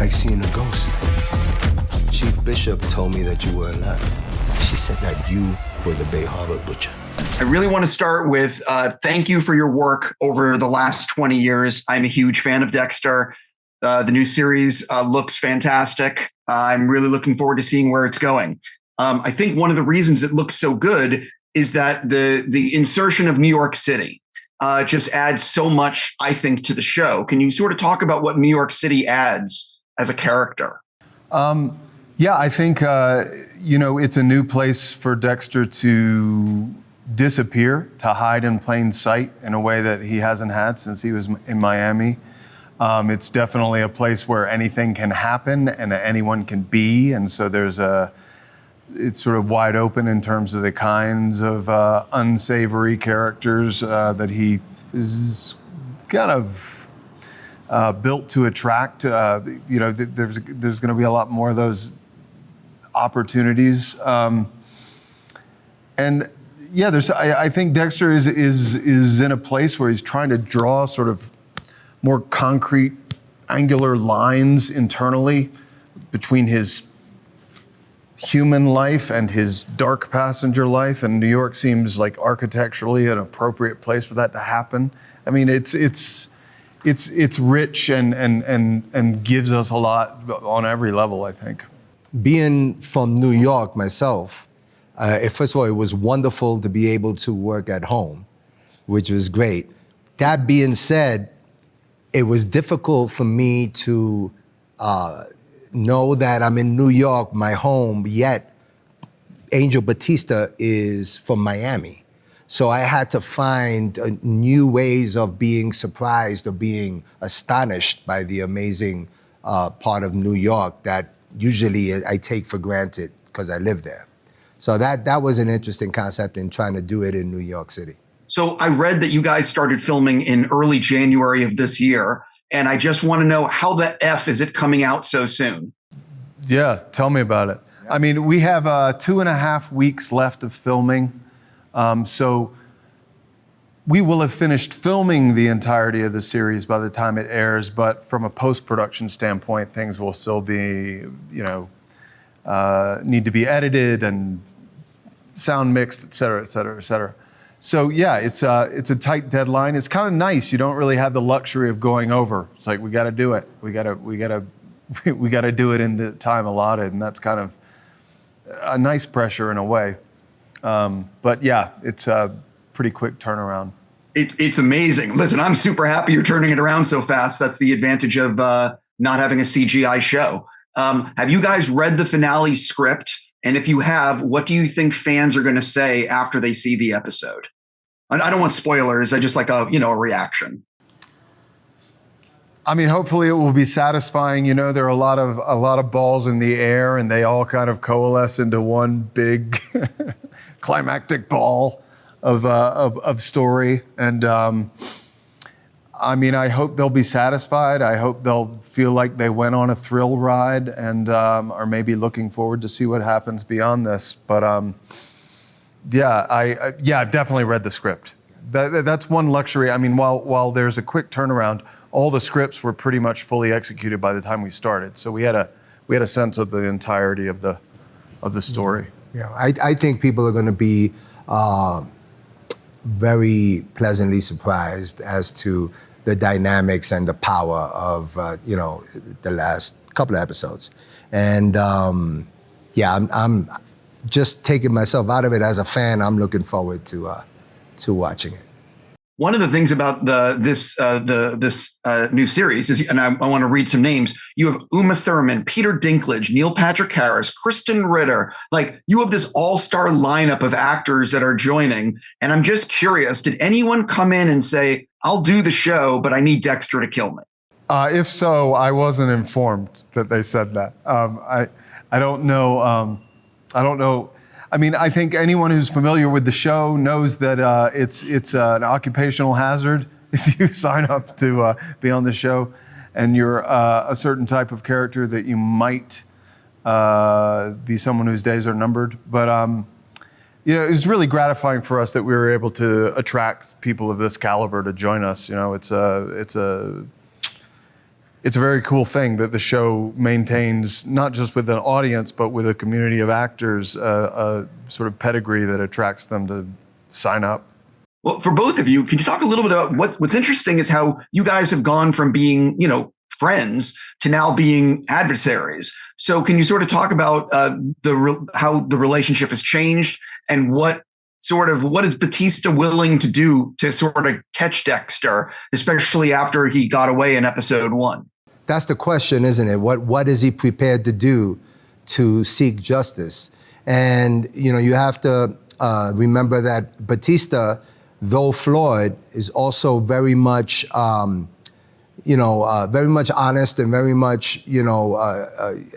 like seeing a ghost. Chief Bishop told me that you were alive. She said that you were the Bay Harbor Butcher. I really want to start with thank you for your work over the last 20 years. I'm a huge fan of Dexter. The new series looks fantastic. I'm really looking forward to seeing where it's going. I think one of the reasons it looks so good is that the insertion of New York City just adds so much, I think, to the show. Can you sort of talk about what New York City adds as a character? Yeah, I think, it's a new place for Dexter to disappear, to hide in plain sight in a way that he hasn't had since he was in Miami. It's definitely a place where anything can happen and anyone can be. And so it's sort of wide open in terms of the kinds of unsavory characters that he is kind of built to attract. There's going to be a lot more of those opportunities. I think Dexter is in a place where he's trying to draw sort of more concrete, angular lines internally between his human life and his dark passenger life, and New York seems like architecturally an appropriate place for that to happen. I mean, it's rich and gives us a lot on every level, I think. Being from New York myself, first of all, it was wonderful to be able to work at home, which was great. That being said, it was difficult for me to know that I'm in New York, my home, yet Angel Batista is from Miami. So I had to find new ways of being surprised or being astonished by the amazing part of New York that usually I take for granted because I live there. So that was an interesting concept in trying to do it in New York City. So I read that you guys started filming in early January of this year, and I just want to know how the F is it coming out so soon? Yeah, tell me about it. I mean, we have 2.5 weeks left of filming. So we will have finished filming the entirety of the series by the time it airs, but from a post-production standpoint, things will still be, need to be edited and sound mixed, et cetera, et cetera, et cetera. So yeah, it's a tight deadline. It's kind of nice. You don't really have the luxury of going over. It's like, we got to do it. We got to do it in the time allotted, and that's kind of a nice pressure in a way. But yeah, it's a pretty quick turnaround. It's amazing. Listen, I'm super happy you're turning it around so fast. That's the advantage of not having a CGI show. Have you guys read the finale script? And if you have, what do you think fans are going to say after they see the episode? I don't want spoilers. I just like a reaction. I mean, hopefully it will be satisfying. There are a lot of balls in the air, and they all kind of coalesce into one big climactic ball of story. And I mean, I hope they'll be satisfied. I hope they'll feel like they went on a thrill ride and are maybe looking forward to see what happens beyond this. But I've definitely read the script. That's one luxury. I mean, while there's a quick turnaround, all the scripts were pretty much fully executed by the time we started. So we had a sense of the entirety of the story. Yeah, I think people are going to be very pleasantly surprised as to the dynamics and the power of the last couple of episodes. And I'm just taking myself out of it as a fan. I'm looking forward to watching it. One of the things about this new series is, and I want to read some names. You have Uma Thurman, Peter Dinklage, Neil Patrick Harris, Krysten Ritter. Like, you have this all-star lineup of actors that are joining. And I'm just curious, did anyone come in and say, I'll do the show, but I need Dexter to kill me? If so, I wasn't informed that they said that. I don't know. I don't know. I mean, I think anyone who's familiar with the show knows that it's an occupational hazard if you sign up to be on the show, and you're a certain type of character that you might be someone whose days are numbered. But it was really gratifying for us that we were able to attract people of this caliber to join us. It's it's a very cool thing that the show maintains, not just with an audience, but with a community of actors, a sort of pedigree that attracts them to sign up. Well, for both of you, can you talk a little bit about what's interesting is how you guys have gone from being, friends to now being adversaries. So can you sort of talk about how the relationship has changed and what is Batista willing to do to sort of catch Dexter, especially after he got away in episode 1? That's the question, isn't it? What is he prepared to do to seek justice? And, you have to remember that Batista, though flawed, is also very much, very much honest and very much,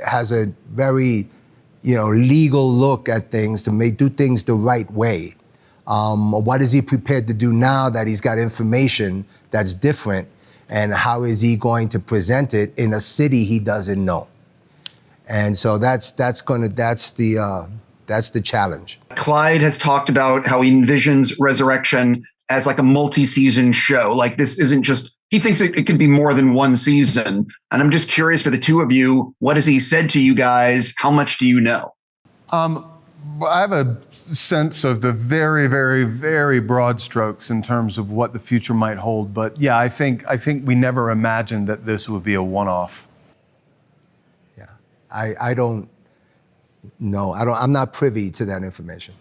has a very, legal look at things to do things the right way. What is he prepared to do now that he's got information that's different, and how is he going to present it in a city he doesn't know? And so that's the challenge. Clyde has talked about how he envisions Resurrection as like a multi-season show. Like this isn't just, he thinks it could be more than one season. And I'm just curious for the two of you, what has he said to you guys? How much do you know? I have a sense of the very, very, very broad strokes in terms of what the future might hold. But yeah, I think we never imagined that this would be a one-off. Yeah, I don't know. I'm not privy to that information.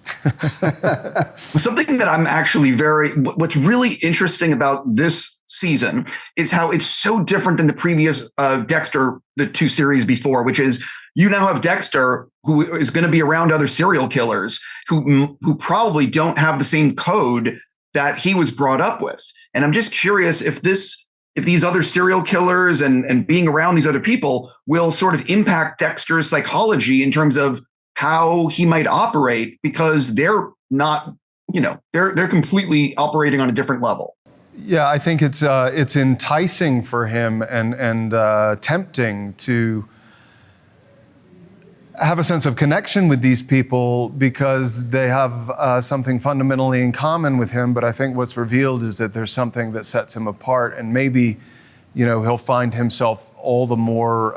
Something that I'm actually what's really interesting about this season is how it's so different than the previous Dexter, the 2 series before, which is you now have Dexter, who is going to be around other serial killers who probably don't have the same code that he was brought up with. And I'm just curious if these other serial killers and being around these other people will sort of impact Dexter's psychology in terms of how he might operate, because they're not, they're completely operating on a different level. Yeah, I think it's enticing for him and tempting to have a sense of connection with these people because they have something fundamentally in common with him. But I think what's revealed is that there's something that sets him apart, and maybe, he'll find himself all the more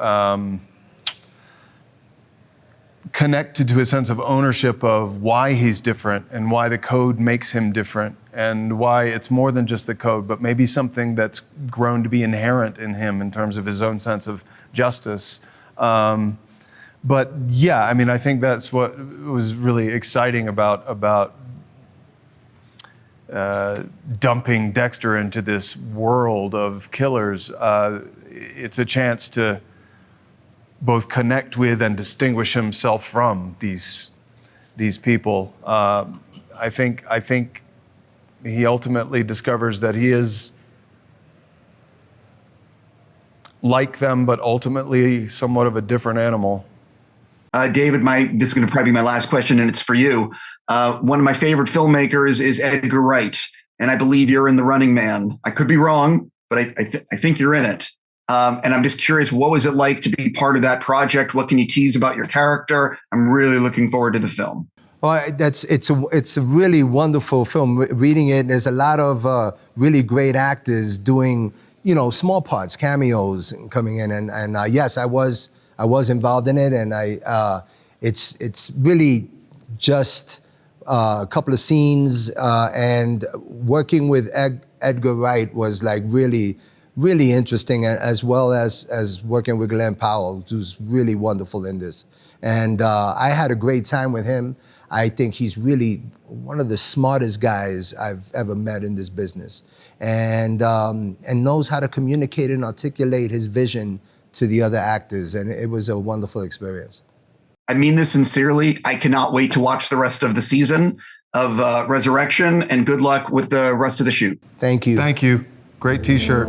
connected to his sense of ownership of why he's different and why the code makes him different and why it's more than just the code, but maybe something that's grown to be inherent in him in terms of his own sense of justice. But yeah, I think that's what was really exciting about dumping Dexter into this world of killers. It's a chance to both connect with and distinguish himself from these people. I think he ultimately discovers that he is like them, but ultimately somewhat of a different animal. David, this is going to probably be my last question, and it's for you. One of my favorite filmmakers is Edgar Wright, and I believe you're in The Running Man. I could be wrong, but I think you're in it. And I'm just curious, what was it like to be part of that project? What can you tease about your character? I'm really looking forward to the film. Well, it's a really wonderful film. Reading it, there's a lot of really great actors doing small parts, cameos, coming in, and yes, I was involved in it, and it's really just a couple of scenes, and working with Edgar Wright was like really, really interesting, as well as working with Glen Powell, who's really wonderful in this. And I had a great time with him. I think he's really one of the smartest guys I've ever met in this business, and knows how to communicate and articulate his vision to the other actors, and it was a wonderful experience. I mean this sincerely. I cannot wait to watch the rest of the season of Resurrection, and good luck with the rest of the shoot. Thank you. Thank you. Great t-shirt.